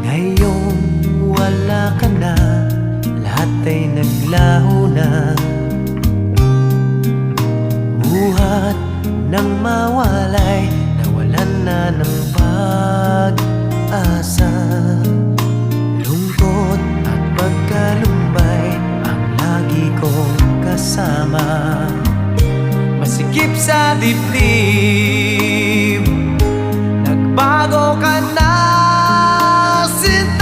Ngayong wala ka na, lahat ay naglaho na. Buhat ng mawalay, nawalan na ng pag-asa. Lungkot at pagkalumbay ang lagi kong kasama. Masikip sa dibdib, nagbago ka na, sinta.